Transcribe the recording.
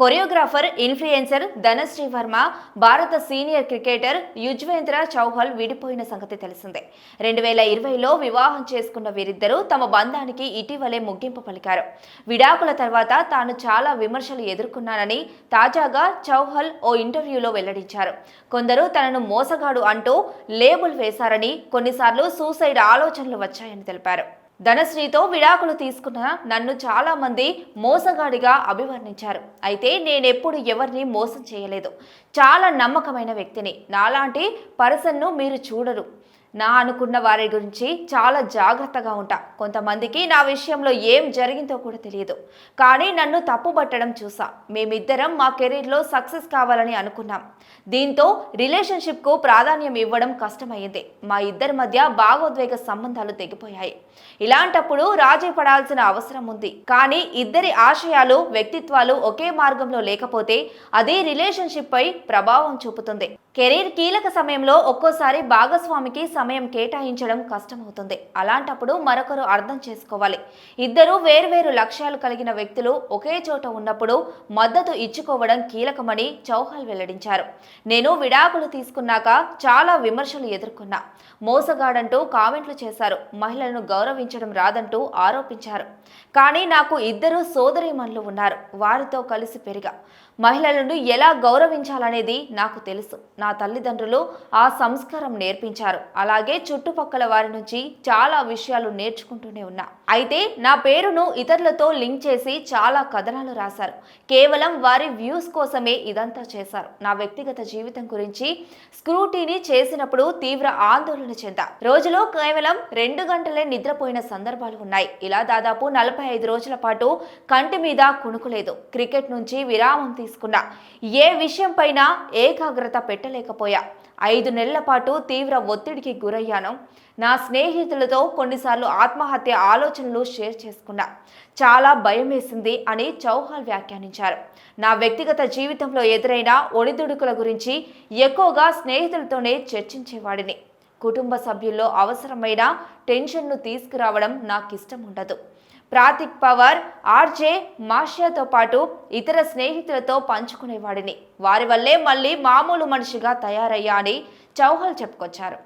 Choreographer, influencer Dhanashree Varma, భారత senior cricketer Yuzvendra చౌహల్ విడిపోయిన సంగతి తెలిసిందే. 2020లో వివాహం చేసుకున్న వీరిద్దరూ తమ బంధానికి ఇటీవలే ముగింపు పలికారు. విడాకుల తర్వాత తాను చాలా విమర్శలు ఎదుర్కొన్నానని తాజాగా చౌహల్ ఓ ఇంటర్వ్యూలో వెల్లడించారు. కొందరు తనను మోసగాడు అంటూ లేబుల్ వేశారని, కొన్నిసార్లు సూసైడ్ ఆలోచనలు వచ్చాయని తెలిపారు. ధనశ్రీతో విడాకులు తీసుకున్న నన్ను చాలా మంది మోసగాడిగా అభివర్ణించారు. అయితే నేనెప్పుడు ఎవరిని మోసం చేయలేదు. చాలా నమ్మకమైన వ్యక్తిని. నాలాంటి పర్సన్ను మీరు చూడరు. నా అనుకున్న వారి గురించి చాలా జాగ్రత్తగా ఉంటా. కొంతమందికి నా విషయంలో ఏం జరిగిందో కూడా తెలియదు. కానీ నన్ను తప్పుబట్టడం చూసా. మేమిద్దరం మా కెరీర్లో సక్సెస్ కావాలని అనుకున్నాం. దీంతో రిలేషన్షిప్కు ప్రాధాన్యం ఇవ్వడం కష్టమైంది. మా ఇద్దరి మధ్య భావోద్వేగ సంబంధాలు తెగిపోయాయి. ఇలాంటప్పుడు రాజీ పడాల్సిన అవసరం ఉంది. కానీ ఇద్దరి ఆశయాలు, వ్యక్తిత్వాలు ఒకే మార్గంలో లేకపోతే అది రిలేషన్షిప్ పై ప్రభావం చూపుతుంది. కెరీర్ కీలక సమయంలో ఒక్కోసారి భాగస్వామికి సమయం కేటాయించడం కష్టమవుతుంది. అలాంటప్పుడు మరొకరు అర్థం చేసుకోవాలి. ఇద్దరు వేర్వేరు లక్ష్యాలు కలిగిన వ్యక్తులు ఒకే చోట ఉన్నప్పుడు మద్దతు ఇచ్చుకోవడం కీలకమని చౌహల్ వెల్లడించారు. నేను విడాకులు తీసుకున్నాక చాలా విమర్శలు ఎదుర్కొన్నా. మోసగాడంటూ కామెంట్లు చేశారు. మహిళలను గౌరవించడం రాదంటూ ఆరోపించారు. కానీ నాకు ఇద్దరు సోదరీమణులు ఉన్నారు. వారితో కలిసి పెరిగా. మహిళలను ఎలా గౌరవించాలనేది నాకు తెలుసు. నా తల్లిదండ్రులు ఆ సంస్కారం నేర్పించారు. అలాగే చుట్టుపక్కల వారి నుంచి చాలా విషయాలు నేర్చుకుంటూనే ఉన్నా. అయితే నా పేరును ఇతరులతో లింక్ చేసి చాలా కథనాలు రాశారు. కేవలం వారి వ్యూస్ కోసమే ఇదంతా చేశారు. నా వ్యక్తిగత జీవితం గురించి స్క్రూటీని చేసినప్పుడు తీవ్ర ఆందోళన చెందా. రోజులో కేవలం 2 గంటలే నిద్రపోయిన సందర్భాలు ఉన్నాయి. ఇలా దాదాపు 45 రోజుల పాటు కంటి మీద కునుకులేదు. క్రికెట్ నుంచి విరామం తీసుకున్నా. ఏ విషయం పైన ఏకాగ్రత పెట్టలేకపోయా. 5 నెలల పాటు తీవ్ర ఒత్తిడికి గురయ్యాను. నా స్నేహితులతో కొన్నిసార్లు ఆత్మహత్య ఆలోచనలు షేర్ చేసుకున్నా. చాలా భయం వేసింది అని చౌహాల్ వ్యాఖ్యానించారు. నా వ్యక్తిగత జీవితంలో ఎదురైన ఒడిదుడుకుల గురించి ఎక్కువగా స్నేహితులతోనే చర్చించేవాడిని. కుటుంబ సభ్యుల్లో అవసరమైన టెన్షన్ను తీసుకురావడం నాకిష్టం ఉండదు. ప్రాతిక్ పవర్, ఆర్జే మాషియాతో పాటు ఇతర స్నేహితులతో పంచుకునేవాడిని. వారి వల్లే మళ్ళీ మామూలు మనిషిగా తయారయ్యా అని చౌహల్ చెప్పుకొచ్చారు.